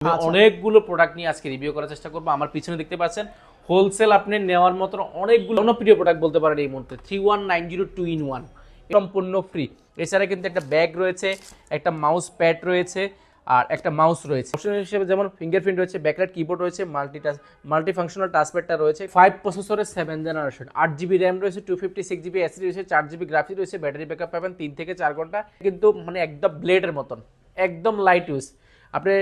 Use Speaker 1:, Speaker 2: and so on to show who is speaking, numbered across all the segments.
Speaker 1: অনেকগুলো প্রোডাক্ট নিয়ে আজকে রিভিউ করার চেষ্টা করবো। আমার পিছনে দেখতে পাচ্ছেন হোলসেল আপনি নেওয়ার মতো অনেকগুলো জনপ্রিয় প্রোডাক্ট বলতে পারেন এই মুহূর্তে 3190 2-in-1 সম্পূর্ণ ফ্রি। এছাড়া কিন্তু একটা ব্যাগ রয়েছে, একটা মাউস প্যাড রয়েছে আর একটা মাউস রয়েছে। অপশন হিসেবে যেমন ফিঙ্গারপ্রিন্ট রয়েছে, ব্যাকলাইট কিবোর্ড রয়েছে, মাল্টি ফাংশনাল টাচপ্যাডটা রয়েছে, 5 প্রসেসরের 7 জেনারেশন, 8GB র্যাম রয়েছে, 256GB এসএসডি রয়েছে, 4GB গ্রাফিক্স রয়েছে, ব্যাটারি ব্যাকআপ পাবেন 3 থেকে 4 ঘন্টা। কিন্তু মানে একদম ব্লেডের মতন, একদম লাইট ইউজ। আপনি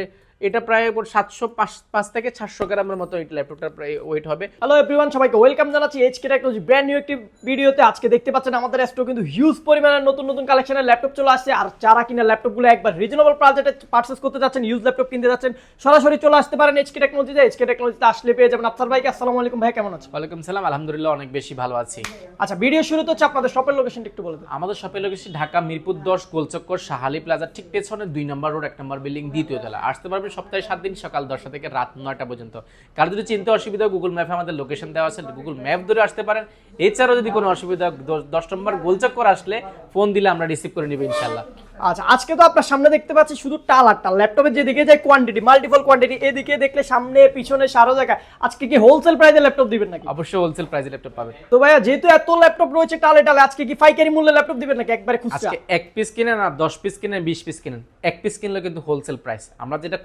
Speaker 1: এটা প্রায় 705 থেকে 700 গ্রামের মতো এই ল্যাপটপটার প্রায় ওয়েট হবে।
Speaker 2: হ্যালো এভরিওয়ান, সবাইকে ওয়েলকাম জানাচ্ছি এইচকে টেকনোলজি ব্র্যান্ড নিউ একটি ভিডিওতে। আজকে দেখতে পাচ্ছেন আমাদের স্টক কিন্তু হিউজ পরিমাণের নতুন নতুন কালেকশনের ল্যাপটপ চলে আসছে। আর যারা কিনা ল্যাপটপগুলো একবার রিজনেবল বাজেটে পারচেজ করতে যাচ্ছেন, ইউজ ল্যাপটপ কিনতে যাচ্ছেন, সরাসরি চলে আসতে পারেন এইচকে টেকনোলজিতে। এইচকে টেকনোলজিতে আসলে পেয়ে যাবেন আফসার ভাইকে। আসসালামু আলাইকুম ভাই, কেমন আছেন?
Speaker 1: ওয়ালাইকুম সালাম, আলহামদুলিল্লাহ অনেক বেশি ভালো আছি।
Speaker 2: আচ্ছা, ভিডিও শুরুতে হচ্ছে আপনাদের শপের লোকেশনটা একটু বলে দেন।
Speaker 1: আমাদের শপের লোকেশন ঢাকা মিরপুর 10 গোলচক্কর শাহালি প্লাজার ঠিক পেছনে 2 নম্বর রোড 1 নম্বর বিল্ডিং দ্বিতীয় তলা। আসতে পারবেন সপ্তাহে 7 দিন সকাল 10টা থেকে রাত 9টা পর্যন্ত। কার যদি চিনতে অসুবিধা, গুগল ম্যাপে আমাদের লোকেশন দেওয়া আছে, গুগল ম্যাপ ধরে আসতে পারেন। এছাড়াও যদি কোনো অসুবিধা 10 নম্বর গোলচক্কর আসলে ফোন দিলে আমরা রিসিভ করে নিব ইনশাআল্লাহ।
Speaker 2: আচ্ছা, আজকে তো আপনার সামনে দেখতে পাচ্ছি শুধু টাল আর টাল। ল্যাপটপের যেদিকে যায় কোয়ান্টিটি, মাল্টিপল কোয়ান্টিটি, এদিকে দেখলে সামনে পিছনে সারো জায়গায়। আজকে কি হোলসেল প্রাইসে ল্যাপটপ দিবেন নাকি?
Speaker 1: অবশ্যই হোলসেল প্রাইসে ল্যাপটপ পাবেন।
Speaker 2: তো ভাইয়া, যেহেতু এত ল্যাপটপ রয়েছে টালে টালে, আজকে কি পাইকারি মূল্যে ল্যাপটপ দিবেন নাকি একবারে খুচরা?
Speaker 1: আজকে 1 পিস কিনেন আর 10 পিস কিনেন, 20 পিস কিনেন, 1 পিস কিনলে কিন্তু হোলসেল প্রাইস। আমরা যেটা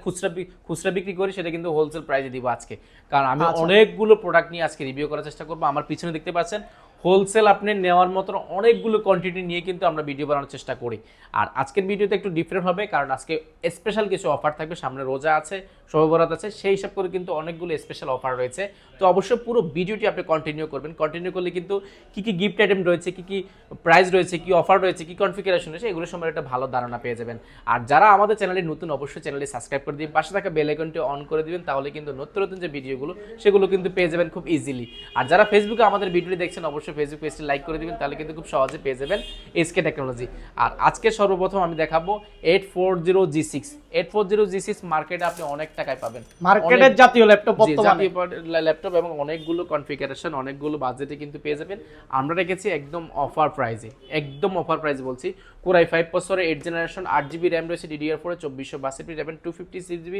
Speaker 1: খুচরা বিক্রি করি সেটা কিন্তু হোলসেল প্রাইসে দিব আজকে, কারণ আমি অনেকগুলো প্রোডাক্ট নিয়ে আজকে রিভিউ করার চেষ্টা করবো। আমার পিছনে দেখতে পাচ্ছেন হোলসেল আপনি নেওয়ার মতো অনেকগুলো কোয়ান্টিটি নিয়ে কিন্তু আমরা ভিডিও বানানোর চেষ্টা করি। আর আজকের ভিডিওতে একটু ডিফারেন্ট হবে, কারণ আজকে স্পেশাল কিছু অফার থাকবে। সামনে রোজা আছে, শবে বরাত আছে, সেই হিসাব করে কিন্তু অনেকগুলো স্পেশাল অফার রয়েছে। তো অবশ্যই পুরো ভিডিওটি আপনি কন্টিনিউ করবেন। কন্টিনিউ করলে কিন্তু কি কি গিফট আইটেম রয়েছে, কি কি প্রাইস রয়েছে, কি অফার রয়েছে, কি কনফিগারেশন রয়েছে, এগুলো সম্পর্কে একটা ভালো ধারণা পেয়ে যাবেন। আর যারা আমাদের চ্যানেলে নতুন, অবশ্যই চ্যানেলটি সাবস্ক্রাইব করে দিন, পাশে থাকা বেল আইকনটি অন করে দিবেন, তাহলে কিন্তু নতুন নতুন যে ভিডিওগুলো সেগুলো কিন্তু পেয়ে যাবেন খুব ইজিলি। আর যারা ফেসবুকে আমাদের ভিডিওটি দেখছেন, অবশ্যই ফেসবুক পেজটি লাইক করে দিবেন, তাহলে কিন্তু খুব সহজে পেয়ে যাবেন এইচকে টেকনোলজি। আর আজকে সর্বপ্রথম আমি দেখাবো 840G6। 840G6 মার্কেটে আপনি অনেক টাকায় পাবেন,
Speaker 2: মার্কেটের জাতীয় ল্যাপটপ,
Speaker 1: জাতীয় ল্যাপটপ, এবং অনেকগুলো কনফিগারেশন, অনেকগুলো বাজেটে কিন্তু পেয়ে যাবেন। আমরা রেখেছি একদম অফার প্রাইসে, একদম অফার প্রাইসে বলছি। কোরাই 5 প্রসেসরের 8 জেনারেশন, 8GB র্যাম রয়েছে, DDR4 2462 RAM, 256GB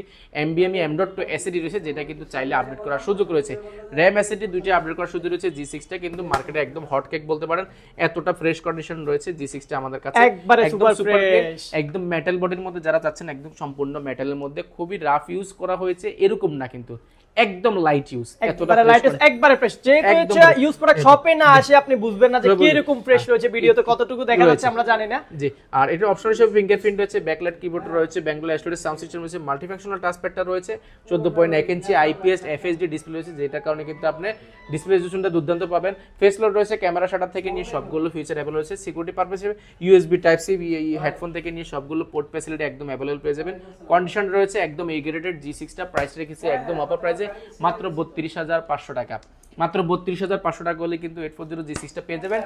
Speaker 1: NVMe M.2 SSD রয়েছে, যেটা কিন্তু চাইলে আপডেট করার সুযোগ রয়েছে। র্যাম SSD দুইটা আপডেট করার সুযোগ রয়েছে। G6টা কিন্তু মার্কেটে একদম হট কেক বলতে পারেন, এতটা ফ্রেশ কন্ডিশন রয়েছে G6টা আমাদের কাছে,
Speaker 2: একবারে সুপার ফ্রেশ,
Speaker 1: একদম মেটাল বডির মধ্যে যারা চাচ্ছেন, একদম সম্পূর্ণ মেটালের মধ্যে, খুবই রাফ ইউজ করা হয়েছে এরকম না, কিন্তু একদম লাইট ইউজ, এতটা লাইট,
Speaker 2: একবারে ফ্রেশ। যে হচ্ছে ইউজ প্রোডাক্ট শপে না আসে আপনি বুঝবেন না যে কি রকম ফ্রেশ রয়েছে। ভিডিওতে কতটুকু দেখা যাচ্ছে আমরা জানি না।
Speaker 1: জি, আর এটা অপশন হিসেবে ফিঙ্গারপ্রিন্ট রয়েছে, ব্যাকলাইট কিবোর্ড রয়েছে, ব্যাঙ্গলা স্টোরেজ সাউন্ড সিস্টেম রয়েছে, মাল্টি ফাংশনাল টাচপ্যাডটা রয়েছে, 14.1 ইঞ্চি IPS FHD ডিসপ্লে রয়েছে, যেটার কারণে কিন্তু আপনি ডিসপ্লে রেজোলিউশনটা দুর্দান্ত পাবেন। ফেস লক রয়েছে, ক্যামেরা শাটার থেকে নিয়ে সবগুলো ফিচার অ্যাভেলেবল রয়েছে। সিকিউরিটি পারপাস হিসেবে USB টাইপ সি হেডফোন থেকে নিয়ে সবগুলো পোর্ট ফ্যাসিলিটি একদম অ্যাভেলেবল পেয়ে যাবেন। কন্ডিশন রয়েছে একদম এ গ্রেডেড। G6টা প্রাইস রেখেছে একদম অফার প্রাইসে, মাত্র 32,500 টাকা। মাত্র 32,500 টাকা হলে কিন্তু 840G6টা পেয়ে যাবেন।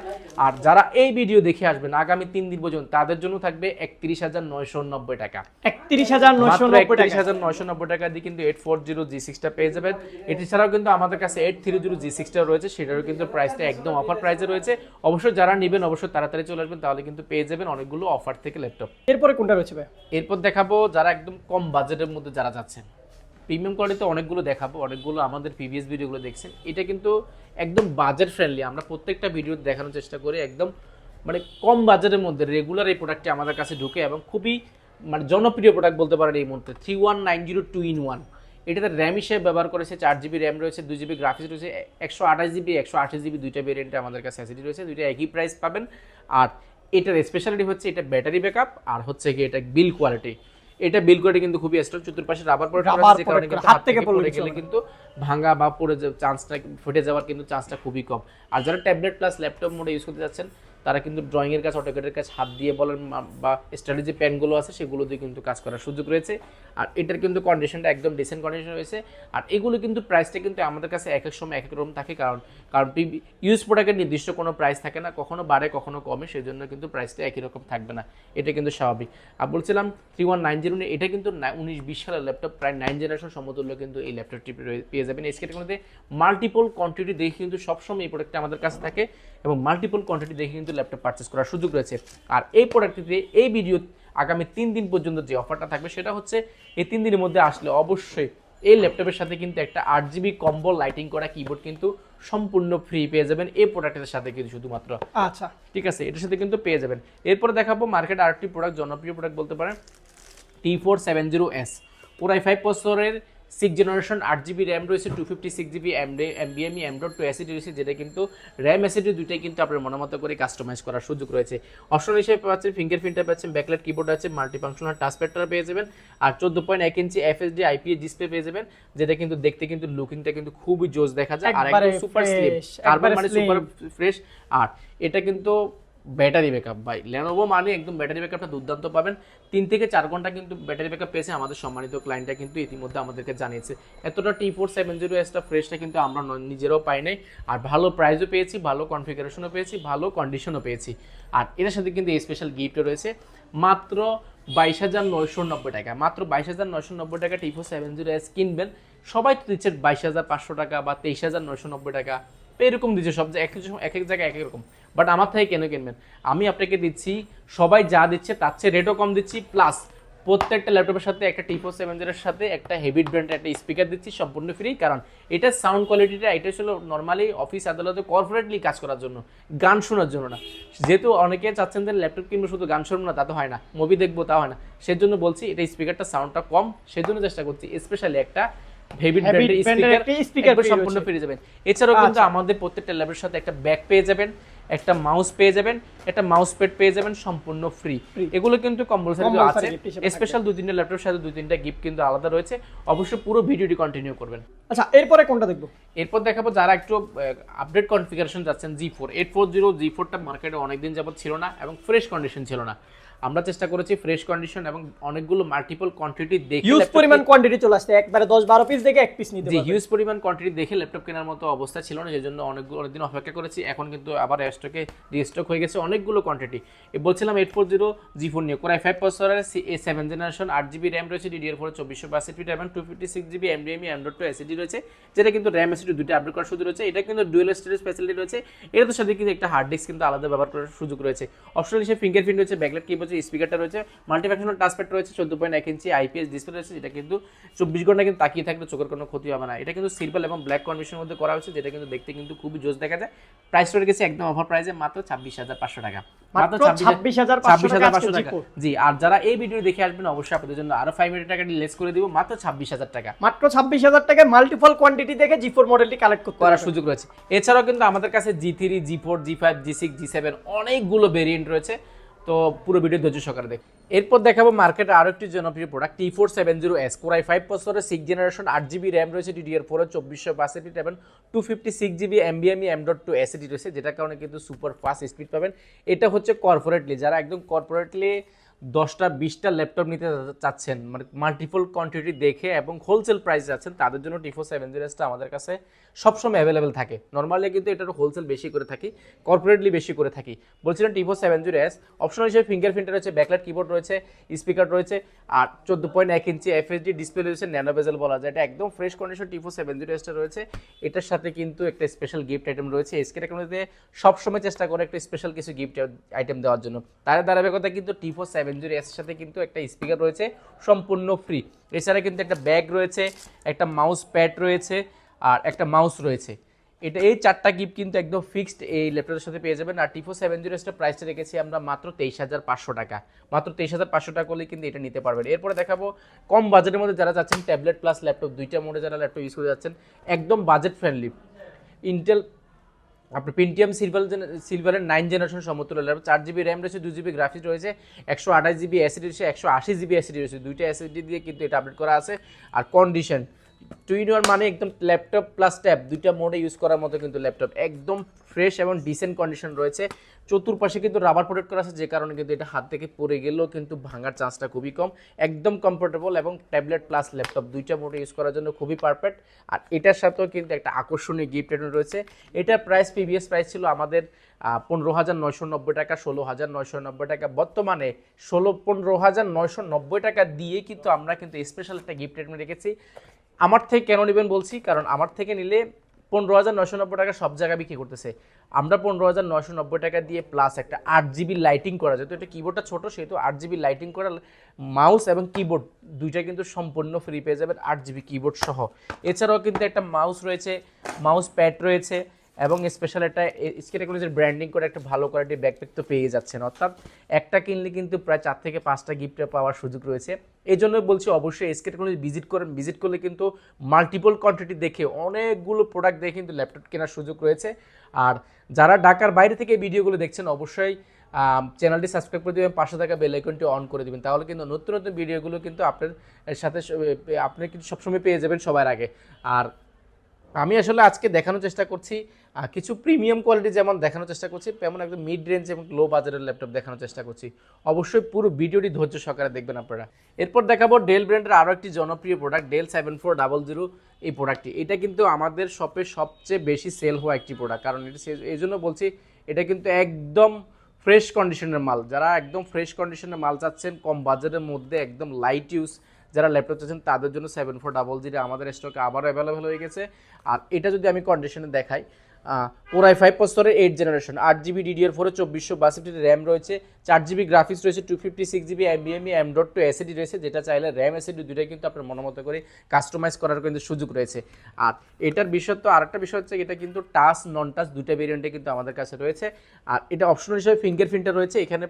Speaker 1: আর যারা এই ভিডিও দেখে আসবেন আগামী 3 দিন পর্যন্ত, তাদের জন্য থাকবে 31,990 টাকা।
Speaker 2: 31,990
Speaker 1: টাকা দিয়ে কিন্তু 840G6টা পেয়ে যাবেন। এটি ছাড়াও কিন্তু আমাদের কাছে 830G6টা রয়েছে, সেটারও কিন্তু প্রাইসটা একদম অফার প্রাইসে রয়েছে। অবশ্যই যারা নেবেন অবশ্যই তাড়াতাড়ি চলে আসবেন, তাহলে কিন্তু পেয়ে যাবেন অনেকগুলো অফার থেকে ল্যাপটপ।
Speaker 2: এরপরে কোনটা রয়েছে ভাই?
Speaker 1: এরপর দেখাবো যারা একদম কম বাজেটের মধ্যে যারা যাচ্ছেন। প্রিমিয়াম কোয়ালিটিতে অনেকগুলো দেখাবো, অনেকগুলো আমাদের প্রিভিয়াস ভিডিওগুলো দেখছেন। এটা কিন্তু একদম বাজেট ফ্রেন্ডলি, আমরা প্রত্যেকটা ভিডিও দেখানোর চেষ্টা করি একদম মানে কম বাজেটের মধ্যে রেগুলার এই প্রোডাক্টটি আমাদের কাছে ঢুকে, এবং খুবই মানে জনপ্রিয় প্রোডাক্ট বলতে পারেন এই মুহূর্তে 3190 2-in-1। এটাতে র্যাম হিসেবে ব্যবহার করেছে, 4GB র্যাম রয়েছে, 2GB গ্রাফিক্স রয়েছে, 128GB 128GB দুইটা ভেরিয়েন্টে আমাদের কাছে এসএসডি রয়েছে, দুইটা একই প্রাইস পাবেন। আর এটার স্পেশালিটি হচ্ছে এটা ব্যাটারি ব্যাকআপ, আর হচ্ছে কি এটা বিল কোয়ালিটি। এটা বিল কোয়ালিটি কিন্তু খুবই স্ট্রং, চতুর্পাশে রাবার প্রোটেক্টর আছে, যে কারণে কিন্তু হাত থেকে পড়ে গেলে কিন্তু ভাঙা বা পড়ে যাওয়ার চান্সটা, ফুটে যাওয়ার কিন্তু চান্সটা খুবই কম। আর যারা ট্যাবলেট প্লাস ল্যাপটপ মোডে ইউজ করতে যাচ্ছেন, তারা কিন্তু ড্রয়িং এর কাজ, অটোক্যাডের কাজ হাত দিয়ে বলেন বা স্টাডি যে পেনগুলো আছে সেগুলো দিয়ে কিন্তু কাজ করার সুযোগ রয়েছে। আর এটার কিন্তু কন্ডিশনটা একদম ডিসেন্ট কন্ডিশন রয়েছে। আর এগুলো কিন্তু প্রাইসটা কিন্তু আমাদের কাছে এক এক সময় এক এক রকম থাকে, কারণ ইউজ প্রোডাক্টের নির্দিষ্ট কোনো প্রাইস থাকে না, কখনো বাড়ে কখনো কমে, সেই জন্য কিন্তু প্রাইসটা একই রকম থাকবে না, এটা কিন্তু স্বাভাবিক। আর বলছিলাম 3190 এটা কিন্তু 19-20 সালের ল্যাপটপ, প্রায় 9 জেনারেশন সমতুল্য কিন্তু এই ল্যাপটপটি পেয়ে যাবেন। এইচকে টেকনোলজিতে মাল্টিপল কোয়ান্টিটি দেখে কিন্তু সবসময় এই প্রোডাক্টটা আমাদের কাছে থাকে, এবং মাল্টিপল কোয়ান্টিটি দেখে কিন্তু ল্যাপটপ পারচেস করার সুযোগ রয়েছে। আর এই প্রোডাক্টটিতে এই ভিডিও আগামী 3 দিন পর্যন্ত যে অফারটা থাকবে সেটা হচ্ছে এই 3 দিনের মধ্যে আসলে অবশ্যই এই ল্যাপটপের সাথে কিন্তু একটা 8GB কম্বো লাইটিং করা কিবোর্ড কিন্তু সম্পূর্ণ ফ্রি পেয়ে যাবেন এই প্রোডাক্টের সাথে কিন্তু শুধুমাত্র।
Speaker 2: আচ্ছা
Speaker 1: ঠিক আছে, এটার সাথে কিন্তু পেয়ে যাবেন। এরপরে দেখাবো মার্কেট আরেকটি প্রোডাক্ট, জনপ্রিয় প্রোডাক্ট বলতে পারেন, T470S Core i5 প্রসেসরের 6th জেনারেশন 8GB র্যাম রয়েছে, 256GB NVMe M.2 SSD রয়েছে, যেটা কিন্তু র্যাম SSD দুইটাই কিন্তু আপনার মনোমতো করে কাস্টমাইজ করার সুযোগ রয়েছে। অপশন হিসেবে পাচ্ছেন ফিঙ্গারপ্রিন্টার পাচ্ছেন, ব্যাকলাইট কিবোর্ড আছে, মাল্টিফাংশনাল টাচপ্যাডটা পেয়ে যাবেন, আর 14.1 ইঞ্চি FHD IPS ডিসপ্লে পেয়ে যাবেন, যেটা কিন্তু দেখতে কিন্তু লুকিংটা কিন্তু খুবই জোস দেখা যায়, আর একদম সুপার স্লিম, কার্বন মানে সুপার ফ্রেশ। আর এটা কিন্তু ব্যাটারি ব্যাকআপ ভাই, লেনোভো মানে একদম ব্যাটারি ব্যাকআপটা দুর্দান্ত পাবেন, 3 থেকে 4 ঘন্টা কিন্তু ব্যাটারি ব্যাকআপ পেয়েছে আমাদের সম্মানিত ক্লায়েন্টটা কিন্তু ইতিমধ্যে আমাদেরকে জানিয়েছে। এতটা T470S টা ফ্রেশটা কিন্তু আমরা নিজেরাও পাই নাই, আর ভালো প্রাইসও পেয়েছি, ভালো কনফিগারেশনও পেয়েছি, ভালো কন্ডিশনও পেয়েছি। আর এর সাথে কিন্তু স্পেশাল গিফটও রয়েছে, মাত্র 22,990 টাকা, মাত্র 22,990 টাকা T470S কিনবেন, সবাই তো দিচ্ছে 22,500 টাকা বা 23,990 টাকা, এরকম দিচ্ছে সব যে এক এক জায়গায় এক এক রকম, বাট আমার থেকে কেন কিনবেন? আমি আপনাকে দিচ্ছি সবাই যা দিচ্ছে তার চেয়ে রেটও কম দিচ্ছি, প্লাস প্রত্যেকটা ল্যাপটপের সাথে একটা T470 সাথে একটা হেভি ব্র্যান্ডের একটা স্পিকার দিচ্ছি সম্পূর্ণ ফ্রি, কারণ এটা সাউন্ড কোয়ালিটিটা এটা ছিল নর্মালি অফিস আদালতে কর্পোরেটলি কাজ করার জন্য, গান শোনার জন্য না। যেহেতু অনেকে চাচ্ছেন যে ল্যাপটপ কিনবো শুধু গান শুনবো না, তা তো হয় না, মুভি দেখবো তা হয় না, সেজন্য বলছি এটা স্পিকারটা সাউন্ডটা কম, সেজন্য চেষ্টা করছি স্পেশালি একটা হেভি ব্র্যান্ডের স্পিকার সম্পূর্ণ পেয়ে যাবেন। এছাড়াও কিন্তু আমাদের প্রত্যেকটা ল্যাপটপের সাথে একটা ব্যাগ পেয়ে যাবেন, একটা মাউস পেয়ে যাবেন, একটা মাউস প্যাড পেয়ে যাবেন সম্পূর্ণ ফ্রি। এগুলো কিন্তু কম্পালসরি আছে, স্পেশাল 2-3টা ল্যাপটপের সাথে 2-3টা গিফট কিন্তু আলাদা রয়েছে, অবশ্যই পুরো ভিডিওটি কন্টিনিউ করবেন।
Speaker 2: আচ্ছা এরপরে কোনটা দেখবো?
Speaker 1: এরপর দেখাবো যারা একটু আপডেট কনফিগারেশন যাচ্ছেন, G4 840 G4টা মার্কেটে অনেকদিন যাবত ছিল না এবং ফ্রেশ কন্ডিশন ছিল না, আমরা চেষ্টা করেছি ফ্রেশ কন্ডিশন এবং অনেকগুলো মাল্টিপল কোয়ান্টিটি দেখে,
Speaker 2: হিউজ পরিমাণ কোয়ান্টিটি চলে আসছে, একবারে 10-12 পিস দেখে এক পিস নিতে পারবেন।
Speaker 1: হিউজ পরিমাণ কোয়ান্টিটি দেখে ল্যাপটপ কেনার মতো অবস্থা ছিল না, সেজন্য অনেকদিন অপেক্ষা করেছি, এখন কিন্তু আবার স্টকে রিস্টক হয়ে গেছে অনেকগুলো কোয়ান্টিটি। বলছিলাম 840 G4 নিয়ে, Core i5 প্রসেসরের 7th জেনারেশন 8GB র্যাম রয়েছে, DDR4 2462 এবং 256GB NVMe M.2 SSD রয়েছে, যেটা কিন্তু র্যাম SSD দুটো আপডেট করার সুযোগ রয়েছে, এটা কিন্তু ডুয়াল স্টোরেজ ফ্যাসিলিটি রয়েছে, এটার সাথে কিন্তু একটা হার্ড ডিস্ক কিন্তু আলাদা ব্যবহার করার সুযোগ রয়েছে। অপশনাল হিসেবে ফিঙ্গারপ্রিন্ট রয়েছে, ব্যাকলাইট কিবোর্ড, স্পিকারটা রয়েছে, মাল্টিফাংশনাল টাচপ্যাড রয়েছে, 14.1 ইঞ্চি IPS ডিসপ্লে রয়েছে, যেটা কিন্তু 24 ঘন্টা কিন্তু তাকিয়ে থাকলে চোখের কোনো ক্ষতি হবে না। এটা কিন্তু সিলভার এবং ব্ল্যাক কম্বিনেশনের মধ্যে করা হয়েছে, যেটা কিন্তু দেখতে কিন্তু খুবই জোস দেখা যায়। প্রাইস রয়ে গেছে একদম অফার প্রাইসে মাত্র 26,500 টাকা, মাত্র 26,500 টাকা। জি, আর যারা এই ভিডিও দেখে আসবেন অবশ্যই আপনাদের জন্য আরো 500 টাকা লেস করে দিব, মাত্র 26,000 টাকা,
Speaker 2: মাত্র 26,000 টাকায় মাল্টিপল কোয়ান্টিটি দেখে G4 মডেলটি কালেক্ট করতে
Speaker 1: করার সুযোগ রয়েছে। এছাড়াও কিন্তু আমাদের কাছে G3 G4 G5 G6 G7 অনেকগুলো ভেরিয়েন্ট রয়েছে, তো পুরো ভিডিও ধৈর্য সহকারে দেখুন। এরপর দেখাবো মার্কেটে আরো একটি জনপ্রিয় প্রোডাক্ট T470S Core i5 প্রসেসরের 6th জেনারেশন 8GB র্যাম রয়েছে, DDR4 2462 এবং 256GB NVMe M.2 SSD রয়েছে, যেটার কারণে কিন্তু সুপার ফাস্ট স্পিড পাবেন। এটা হচ্ছে কর্পোরেটলি, যারা একদম কর্পোরেটলি 10টা-20টা ল্যাপটপ নিতে চাচ্ছেন, মানে মাল্টিপল কোয়ান্টিটি দেখে এবং হোলসেল প্রাইস যাচ্ছেন, তাদের জন্য T470Sটা আমাদের কাছে সবসময় অ্যাভেলেবেল থাকে। নর্মালি কিন্তু এটার হোলসেল বেশি করে থাকি, কর্পোরেটলি বেশি করে থাকি। বলছিলাম T470S অপশনাল হিসেবে ফিঙ্গারপ্রিন্টার রয়েছে, ব্যাকলাইট কিবোর্ড রয়েছে, স্পিকার রয়েছে, আর 14.1 ইঞ্চি FHD ডিসপ্লে রয়েছে, ন্যানো বেজেল বলা যায়, এটা একদম ফ্রেশ কন্ডিশন T470Sটা রয়েছে। এটার সাথে কিন্তু একটা স্পেশাল গিফট আইটেম রয়েছে, এসকে টেকনোলজিতে সবসময় চেষ্টা করে একটা স্পেশাল কিছু গিফট আইটেম দেওয়ার জন্য, তার ধারাবাহিকতা কিন্তু T470S এর সাথে কিন্তু একটা স্পিকার রয়েছে সম্পূর্ণ ফ্রি। এছাড়া কিন্তু একটা ব্যাগ রয়েছে, একটা মাউস প্যাড রয়েছে, আর একটা মাউস রয়েছে। এটা এই 4টা গিফট কিন্তু একদম ফিক্সড এই ল্যাপটপের সাথে পেয়ে যাবেন। আর T470 প্রাইসটা রেখেছি আমরা মাত্র 23,500 টাকা, মাত্র 23,500 টাকা করলে কিন্তু এটা নিতে পারবেন। এরপরে দেখাবো কম বাজেটের মধ্যে যারা চাচ্ছেন ট্যাবলেট প্লাস ল্যাপটপ, দুইটা মোডে যারা ল্যাপটপ ইউজ করে যাচ্ছেন, একদম বাজেট ফ্রেন্ডলি, ইন্টেল আপনার পেন্টিয়াম সিলভারের 9 জেনারেশন সমতুল্য ল্যাপটপ, 4GB র্যাম রয়েছে, 2GB গ্রাফিক্স রয়েছে, 128GB SSD রয়েছে, 180GB SSD রয়েছে, দুইটা SSD দিয়ে কিন্তু এটা আপডেট করা আছে। আর কন্ডিশন 2-in-1 মানে একদম ল্যাপটপ প্লাস ট্যাব দুইটা মোডে ইউজ করার মতো কিন্তু ল্যাপটপ, একদম ফ্রেশ এবং ডিসেন্ট কন্ডিশন রয়েছে। চতুর্পাশে কিন্তু রাবার প্রোটেক্ট করা আছে, যে কারণে কিন্তু এটা হাত থেকে পড়ে গেলেও কিন্তু ভাঙার চান্সটা খুবই কম, একদম কমফোর্টেবল এবং ট্যাবলেট প্লাস ল্যাপটপ দুইটা মোডে ইউজ করার জন্য খুবই পারফেক্ট। আর এটার সাথেও কিন্তু একটা আকর্ষণীয় গিফট আইটেম রয়েছে। এটার প্রাইস প্রিভিয়াস প্রাইস ছিল আমাদের 15,990 টাকা, 16,990 টাকা, বর্তমানে 15,990 টাকা দিয়ে কিন্তু আমরা কিন্তু স্পেশাল একটা গিফট আইটেম রেখেছি। আমার থেকে কেন নেবেন বলছি, কারণ আমার থেকে নিলে 15,990 টাকা সব জায়গায় বিক্রি করতেছে, আমরা 15,990 টাকা দিয়ে প্লাস একটা 8 GB লাইটিং করা, যেহেতু এটা কিবোর্ডটা ছোট সেহেতু 8 GB লাইটিং করা মাউস এবং কিবোর্ড দুইটা কিন্তু সম্পূর্ণ ফ্রি পেয়ে যাবেন 8 GB কিবোর্ড সহ। এছাড়াও কিন্তু একটা মাউস রয়েছে, মাউস প্যাড রয়েছে এবং স্পেশাল একটা স্কেট টেকনোলজির ব্র্যান্ডিং করে একটা ভালো কোয়ালিটির ব্যাকপ্যাক তো পেয়ে যাচ্ছেন, অর্থাৎ একটা কিনলে কিন্তু প্রায় 4 থেকে 5টা গিফট পাওয়ার সুযোগ রয়েছে। এই জন্য বলছি অবশ্যই স্কেট টেকনোলজি ভিজিট করেন, ভিজিট করলে কিন্তু মাল্টিপল কোয়ান্টিটি দেখে অনেকগুলো প্রোডাক্ট দেখে কিন্তু ল্যাপটপ কেনার সুযোগ রয়েছে। আর যারা ঢাকার বাইরে থেকে ভিডিওগুলো দেখছেন অবশ্যই চ্যানেলটি সাবস্ক্রাইব করে দেবেন, পাশে থাকা বেল আইকনটি অন করে দেবেন, তাহলে কিন্তু নতুন নতুন ভিডিওগুলো কিন্তু আপনার সাথে আপনি কিন্তু সবসময় পেয়ে যাবেন সবার আগে। আর আমি আসলে আজকে দেখানোর চেষ্টা করছি কিছু প্রিমিয়াম কোয়ালিটি যেমন দেখানোর চেষ্টা করছি, তেমন একদম মিড রেঞ্জ এবং লো বাজারের ল্যাপটপ দেখানোর চেষ্টা করছি। অবশ্যই পুরো ভিডিওটি ধৈর্য সহকারে দেখবেন আপনারা। এরপর দেখাবো ডেল ব্র্যান্ডের আরও একটি জনপ্রিয় প্রোডাক্ট, ডেল 7400 এই প্রোডাক্টটি। এটা কিন্তু আমাদের শপে সবচেয়ে বেশি সেল হওয়া একটি প্রোডাক্ট, কারণ এটা এই জন্য বলছি এটা কিন্তু একদম ফ্রেশ কন্ডিশনের মাল। যারা একদম ফ্রেশ কন্ডিশনের মাল চাচ্ছেন কম বাজেটের মধ্যে একদম লাইট ইউজ যারা ল্যাপটপ চাচ্ছেন তাদের জন্য 7400 আমাদের স্টকে আবারও অ্যাভেলেবেল হয়ে গেছে। আর এটা যদি আমি কন্ডিশনে দেখাই, Core i5 প্রসেসরের 8 জেনারেশন, 8 GB DDR4 2462 র্যাম রয়েছে, 4 GB গ্রাফিক্স রয়েছে, 256 GB NVMe M.2 SSD রয়েছে, যেটা চাইলে র্যাম SSD দুটোই কিন্তু আপনার মনোমতো করে কাস্টমাইজ করার কিন্তু সুযোগ রয়েছে। আর এটার বিশেষত্ব আরেকটা বিষয় হচ্ছে এটা কিন্তু টাচ নন টাচ দুটো ভেরিয়েন্টে কিন্তু আমাদের কাছে রয়েছে। আর এটা অপশনাল হিসেবে ফিঙ্গারপ্রিন্টার রয়েছে, এখানে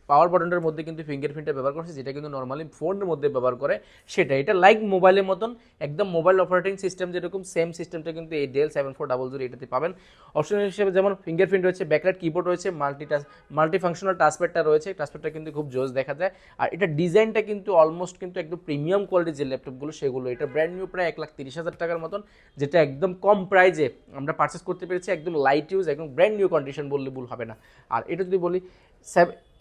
Speaker 1: পাওয়ার বাটনটার মধ্যে কিন্তু ফিঙ্গারপ্রিন্টার ব্যবহার করছে, যেটা কিন্তু নর্মালি ফোনের মধ্যে ব্যবহার করে সেটা। এটা লাইক মোবাইলের মতন একদম মোবাইল অপারেটিং সিস্টেম যেরকম সেম সিস্টেমটা কিন্তু এই ডেল 7400 এটাতে পাবেন। অপশনাল হিসেবে যেমন ফিঙ্গারপ্রিন্ট রয়েছে, ব্যাকলাইট কিবোর্ড রয়েছে, মাল্টিফাংশনাল টাচপ্যাডটা রয়েছে, টাচপ্যাডটা কিন্তু খুব জোস দেখা যায়। আর এটা ডিজাইনটা কিন্তু অলমোস্ট কিন্তু একদম প্রিমিয়াম কোয়ালিটির যে ল্যাপটপগুলো সেগুলো, এটা ব্র্যান্ড নিউ প্রায় 1,30,000 টাকার মতন, যেটা একদম কম প্রাইজে আমরা পারচেস করতে পেরেছি, একদম লাইট ইউজ একদম ব্র্যান্ড নিউ কন্ডিশন বললে ভুল হবে না। আর এটা যদি বলি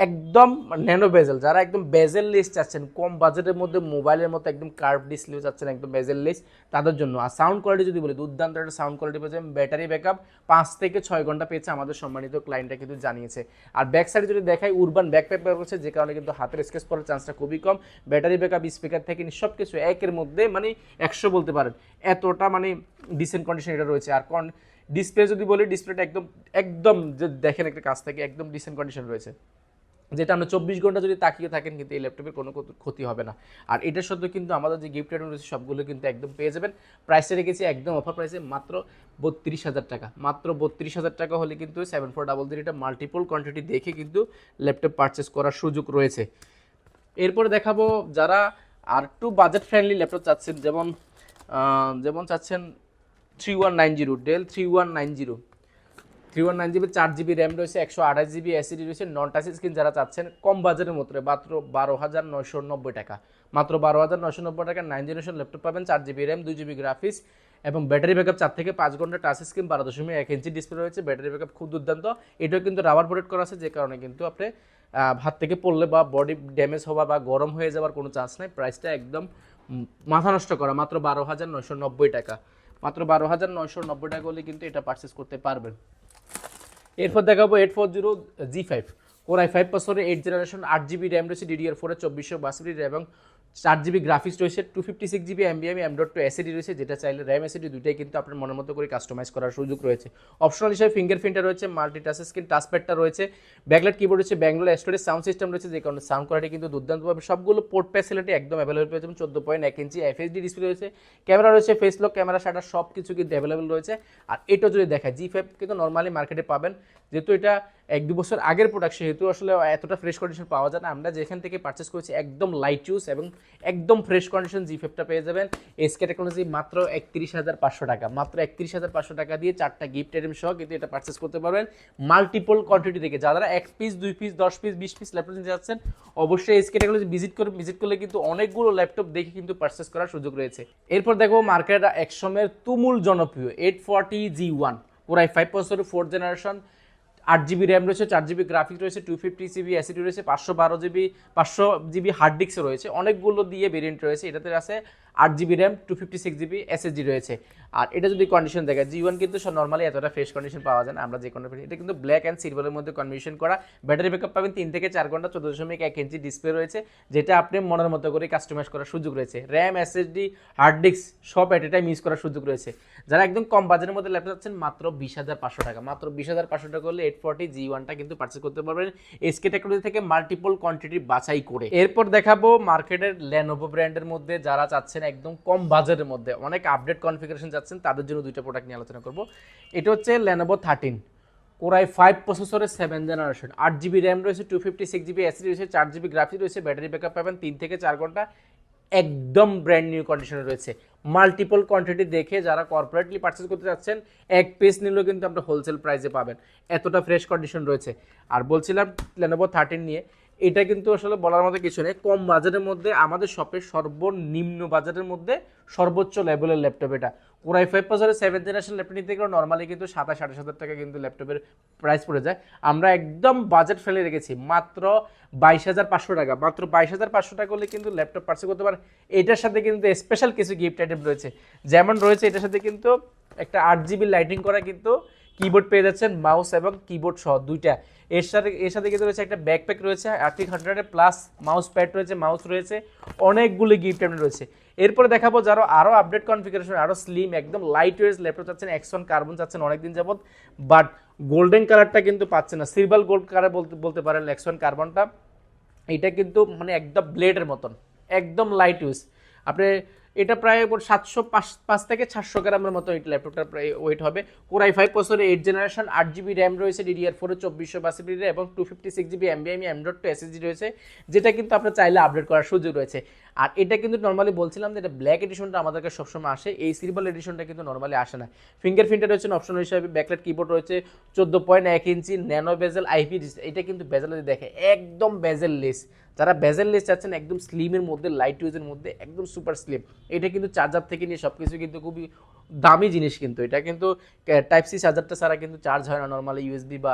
Speaker 1: একদম ন্যানো বেজেল, যারা একদম বেজেল লেস চাচ্ছেন কম বাজেটের মধ্যে মোবাইলের মতো একদম কার্ভ ডিসপ্লে চাচ্ছেন একদম বেজেল লেস তাদের জন্য। আর সাউন্ড কোয়ালিটি যদি বলি দুর্দান্ত একটা সাউন্ড কোয়ালিটি পেয়েছে, ব্যাটারি ব্যাকআপ 5 থেকে 6 ঘন্টা পেয়েছে আমাদের সম্মানিত ক্লায়েন্টটা কিন্তু জানিয়েছে। আর ব্যাক সাইডে যদি দেখাই উরবান ব্যাকপ্যাক ব্যবহার করছে, যে কারণে কিন্তু হাতের স্কেচ করার চান্সটা খুবই কম। ব্যাটারি ব্যাকআপ স্পিকার থেকে সব কিছু একের মধ্যে মানে 100 বলতে পারেন, এতটা মানে ডিসেন্ট কন্ডিশন এটা রয়েছে। আর ডিসপ্লে যদি বলি ডিসপ্লেটা একদম একদম যে দেখেন একটা কাছ থেকে একদম ডিসেন্ট কন্ডিশন রয়েছে, যেটা আমরা 24 ঘন্টা যদি তাকিয়ে থাকেন কিন্তু এই ল্যাপটপের কোনো ক্ষতি হবে না। আর এটার সাথে কিন্তু আমাদের যে গিফট আইটেম রয়েছে সবগুলো কিন্তু একদম পেয়ে যাবেন। প্রাইসটা রেখেছি একদম অফার প্রাইসে মাত্র 32,000 টাকা। মাত্র 32,000 টাকা হলে কিন্তু 7400 এটা মাল্টিপল কোয়ান্টিটি দেখে কিন্তু ল্যাপটপ পারচেস করার সুযোগ রয়েছে। এরপরে দেখাবো যারা আর একটু বাজেট ফ্রেন্ডলি ল্যাপটপ চাচ্ছেন, যেমন চাচ্ছেন 3190 ডেল 3190 3190 4 GB র্যাম রয়েছে, 128 GB SSD রয়েছে, নন টাচ স্ক্রিন যারা চাচ্ছেন কম বাজেটের মধ্যে মাত্র 12,990 টাকা। মাত্র 12,990 টাকা 9 জেনারেশন ল্যাপটপ পাবেন, 4 GB র্যাম 2 GB গ্রাফিক্স এবং ব্যাটারি ব্যাকআপ 4 থেকে 5 ঘন্টা, টাচ স্ক্রিন 12.1 ইঞ্চি ডিসপ্লে রয়েছে, ব্যাটারি ব্যাকআপ খুব দুর্দান্ত। এটাও কিন্তু রাবার প্রোটেক্ট করা আছে, যে কারণে কিন্তু আপনি হাত থেকে পড়লে বা বডি ড্যামেজ হওয়া বা গরম হয়ে যাওয়ার কোনো চান্স নাই। প্রাইসটা একদম মাথা নষ্ট করা, মাত্র 12,990 টাকা। মাত্র 12,990 টাকা হলে কিন্তু এটা পারচেস করতে পারবেন। এরপর দেখাবো 840 G5 Core i5 প্রসেসরের 8 জেনারেশন, 8 GB র্যাম রয়েছে, DDR4 2462 এবং 4 GB গ্রাফিক্স রয়েছে, 256 GB NVMe M.2 SSD রয়েছে, যেটা চাইলে র্যাম SSD দুইটাই কিন্তু আপনার মনের মতো করে কাস্টমাইজ করার সুযোগ রয়েছে। অপশনাল হিসেবে ফিঙ্গারপ্রিন্টার রয়েছে, মাল্টি টাচ স্ক্রিন টাচপ্যাডটা রয়েছে, ব্যাকলাইট কিবোর্ড রয়েছে, ব্যাঙ্গলোর স্টোরেজ সাউন্ড সিস্টেম রয়েছে, যে কারণে সাউন্ড কোয়ালিটি কিন্তু দুর্দান্ত পাবে। সবগুলো পোর্ট ফ্যাসিলিটি একদম অ্যাভেলেবল পেয়ে যাবেন। 14.1 ইঞ্চি FHD ডিসপ্লে রয়েছে, ক্যামেরা রয়েছে, ফেস লক ক্যামেরা শাটার সব কিছু কিন্তু অ্যাভেলেবল রয়েছে। আর এটা যদি দেখায় G5 কিন্তু নর্মালি মার্কেটে পাবেন, যেহেতু এটা 1-2 বছর আগের প্রোডাক্ট সেহেতু আসলে এতটা ফ্রেশ কন্ডিশন পাওয়া যায় না। আমরা যেখান থেকে পারচেস করেছি একদম লাইট ইউজ এবং একদম ফ্রেশ কন্ডিশন G5টা পেয়ে যাবেন এসকে টেকনোলজি মাত্র 31,500 টাকা। মাত্র 31,500 টাকা দিয়ে 4টা গিফট আইটেম সহ কিন্তু এটা পারচেস করতে পারবেন মাল্টিপল কোয়ান্টিটি থেকে। যারা 1 piece 2 piece 10 piece 20 piece laptop নিতে যাচ্ছেন অবশ্যই এসকে টেকনোলজি ভিজিট করলে কিন্তু অনেকগুলো ল্যাপটপ দেখে কিন্তু পারচেস করার সুযোগ রয়েছে। এরপর দেখো মার্কেটে একসময়ের তুমুল জনপ্রিয় 840 G1 Core i5 প্রসেসরের 4th জেনারেশন, 8 GB র্যাম রয়েছে, 4 GB গ্রাফিক্স রয়েছে, 250 GB SSD রয়েছে, 512 GB 500 GB হার্ড ডিস্ক রয়েছে, অনেকগুলো দিয়ে ভেরিয়েন্ট রয়েছে। এটাতে আছে 8 GB র্যাম 256 GB SSD রয়েছে। আর এটা যদি কন্ডিশন দেখে G1 কিন্তু নর্মালি এতটা ফ্রেশ কন্ডিশন পাওয়া যায় না, আমরা যে কোনো এটা কিন্তু ব্ল্যাক অ্যান্ড সিলভারের মধ্যে কম্বিনেশন করা। ব্যাটারি ব্যাকআপ পাবেন 3 থেকে 4 ঘন্টা, 14.1 ইঞ্চি ডিসপ্লে রয়েছে, যেটা আপনি মনের মতো করে কাস্টমাইজ করার সুযোগ রয়েছে। র্যাম, SSD, হার্ড ডিস্ক সব এট এ টাইম ইউজ করার সুযোগ রয়েছে। যারা একদম কম বাজেটের মধ্যে ল্যাপটপ চাচ্ছেন মাত্র 20,500 টাকা, মাত্র 20,500 টাকা করলে 840 G1টা কিন্তু পারচেজ করতে পারবেন এসকে টেকনোলজি থেকে মাল্টিপল কোয়ান্টিটি বাছাই করে। এরপর দেখাবো মার্কেটের লেনোভো ব্র্যান্ডের মধ্যে যারা চাচ্ছেন একদম কম বাজেটের মধ্যে অনেক আপডেট কনফিগারেশন যাচ্ছেন, তাদের জন্য দুইটা প্রোডাক্ট নিয়ে আলোচনা করব। এটা হচ্ছে লেনোভো 13 Core i5 প্রসেসরের 7th জেনারেশন, 8 GB র্যাম রয়েছে, 256 GB SSD রয়েছে, 4 GB গ্রাফিক্স রয়েছে, ব্যাটারি ব্যাকআপ পাবেন 3 থেকে 4 ঘন্টা, একদম ব্র্যান্ড নিউ কন্ডিশনে রয়েছে। মাল্টিপল কোয়ান্টিটি দেখে যারা কর্পোরেটলি পারচেজ করতে যাচ্ছেন এক পিস নিলেও কিন্তু আপনারা হোলসেল প্রাইসে পাবেন, এতটা ফ্রেশ কন্ডিশন রয়েছে। আর বলছিলাম লেনোভো 13 নিয়ে, এটা কিন্তু আসলে বলার মতো কিছু নেই, কম বাজেটের মধ্যে আমাদের শপের সর্বনিম্ন বাজেটের মধ্যে সর্বোচ্চ লেভেলের ল্যাপটপ। এটা Core i5 প্রসেসরের 7th জেনারেশন ল্যাপটপ নিতে গেলে নর্মালি কিন্তু 27,000-28,000 টাকা কিন্তু ল্যাপটপের প্রাইস পড়ে যায়। আমরা একদম বাজেট ফেলে রেখেছি মাত্র 22,500 টাকা, মাত্র 22,500 টাকা করলে কিন্তু ল্যাপটপ পারচেজ করতে পারেন। এটার সাথে কিন্তু স্পেশাল কিছু গিফট আইটেম রয়েছে, যেমন রয়েছে এটার সাথে কিন্তু একটা 8 GB লাইটিং করা কিন্তু কিবোর্ড পেয়ে যাচ্ছেন, মাউস এবং কিবোর্ড সহ দুইটা। এর সাথে কিন্তু রয়েছে একটা ব্যাকপ্যাক রয়েছে, 100 প্লাস মাউস প্যাড রয়েছে, মাউস রয়েছে, অনেকগুলো গিফট আইটেম রয়েছে। এরপরে দেখাবো যারা আরও আপডেট কনফিগারেশন, আরও স্লিম একদম লাইট ওয়েট ল্যাপটপ চাচ্ছেন, X1 কার্বন চাচ্ছেন অনেকদিন যাবত, বাট গোল্ডেন কালারটা কিন্তু পাচ্ছেন না, সিলভার গোল্ড কালার বলতে পারেন X1 কার্বনটা। এটা কিন্তু মানে একদম ব্লেডের মতন, একদম লাইট ইউজ। আপনি এটা প্রায় 705 থেকে 400 গ্রামের মতো এই ল্যাপটপটার প্রায় ওয়েট হবে। Core i5 প্রসেসরের 8th জেনারেশন, 8 GB র্যাম রয়েছে, DDR4 2462 এবং 256 GB NVMe M.2 SSD রয়েছে, যেটা কিন্তু আপনার চাইলে আপডেট করার সুযোগ রয়েছে। আর এটা কিন্তু নর্মালি বলছিলাম যে এটা ব্ল্যাক এডিশনটা আমাদের কাছে সবসময় আসে, এই সিলভার এডিশনটা কিন্তু নর্মালি আসে না। ফিঙ্গারপ্রিন্টে রয়েছে অপশন হিসাবে, ব্যাকলাইট কিবোর্ড রয়েছে, 14.1 ইঞ্চি ন্যানো বেজেল আইপি। এটা কিন্তু বেজেল যদি দেখে একদম বেজেল লেস, যারা বেজেল লেস চাচ্ছেন একদম স্লিমের মধ্যে, লাইট ইউজের মধ্যে, একদম সুপার স্লিম। এটা কিন্তু চার্জার থেকে নিয়ে সব কিছু কিন্তু খুবই দামি জিনিস, কিন্তু এটা কিন্তু টাইপ সি চার্জারটা ছাড়া কিন্তু চার্জ হয় না, নর্মালি ইউএসবি বা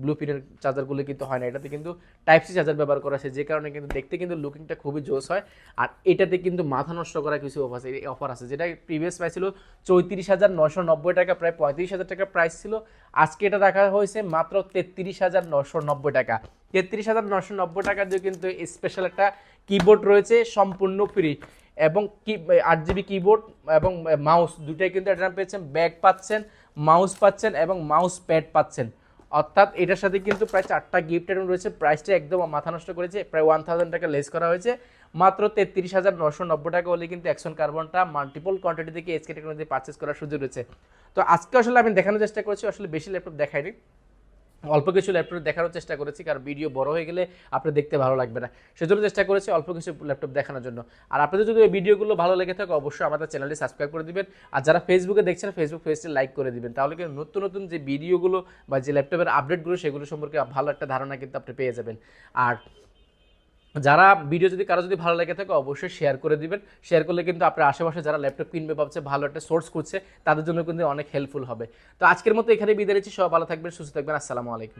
Speaker 1: ব্লুপ্রিন্টের চার্জারগুলো কিন্তু হয় না, এটাতে কিন্তু টাইপ সি চার্জার ব্যবহার করা আছে, যে কারণে কিন্তু দেখতে কিন্তু লুকিংটা খুবই জোস হয়। আর এটাতে কিন্তু মাথা নষ্ট করা কিছু অফার আছে, যেটা প্রিভিয়াস প্রাইস ছিল 34,990 টাকা, প্রায় 35,000 টাকা প্রাইস ছিল। আজকে এটা রাখা হয়েছে মাত্র 33,990 টাকা। 33,990 টাকা দিয়ে কিন্তু স্পেশাল একটা কিবোর্ড রয়েছে সম্পূর্ণ ফ্রি, এবং 8 GB কিবোর্ড এবং মাউস দুটাই কিন্তু এটা পেয়েছেন, ব্যাগ পাচ্ছেন, মাউস পাচ্ছেন এবং মাউস প্যাড পাচ্ছেন। অর্থাৎ এটার সাথে কিন্তু প্রায় 4টা গিফট আইটেম রয়েছে। প্রাইসটা একদম মাথা নষ্ট করেছে, প্রায় 1,000 টাকা লেস করা হয়েছে। মাত্র 33,990 টাকা হলে কিন্তু X1 কার্বনটা মাল্টিপল কোয়ান্টিটি থেকে এসকে টেকনোলজি পারচেস করার সুযোগ রয়েছে। তো আজকে আসলে আমি দেখানোর চেষ্টা করেছি, আসলে বেশি ল্যাপটপ দেখাইনি, অল্প কিছু ল্যাপটপ দেখানোর চেষ্টা করেছি, কারণ ভিডিও বড় হয়ে গেলে আপনি দেখতে ভালো লাগবে না, সেজন্য চেষ্টা করেছি অল্প কিছু ল্যাপটপ দেখানোর জন্য। আর আপনাদের যদি এই ভিডিওগুলো ভালো লেগে থাকে অবশ্যই আমাদের চ্যানেলটি সাবস্ক্রাইব করে দিবেন, আর যারা ফেসবুকে দেখছেন ফেসবুক পেজটি লাইক করে দিবেন, তাহলে কিন্তু নতুন নতুন যে ভিডিওগুলো বা যে ল্যাপটপের আপডেটগুলো সেগুলো সম্পর্কে ভালো একটা ধারণা কিন্তু আপনি পেয়ে যাবেন। আর যারা ভিডিও যদি কারো যদি ভালো লেগে থাকে অবশ্যই শেয়ার করে দিবেন, শেয়ার করলে কিন্তু আপনার আশেপাশে যারা ল্যাপটপ কিনবে ভাবছে, ভালো একটা সোর্স করছে, তাদের জন্য কিন্তু অনেক হেল্পফুল হবে। তো আজকের মতো এখানে বিদায় নিচ্ছি, সবাই ভালো থাকবেন, সুস্থ থাকবেন, আসসালামু আলাইকুম।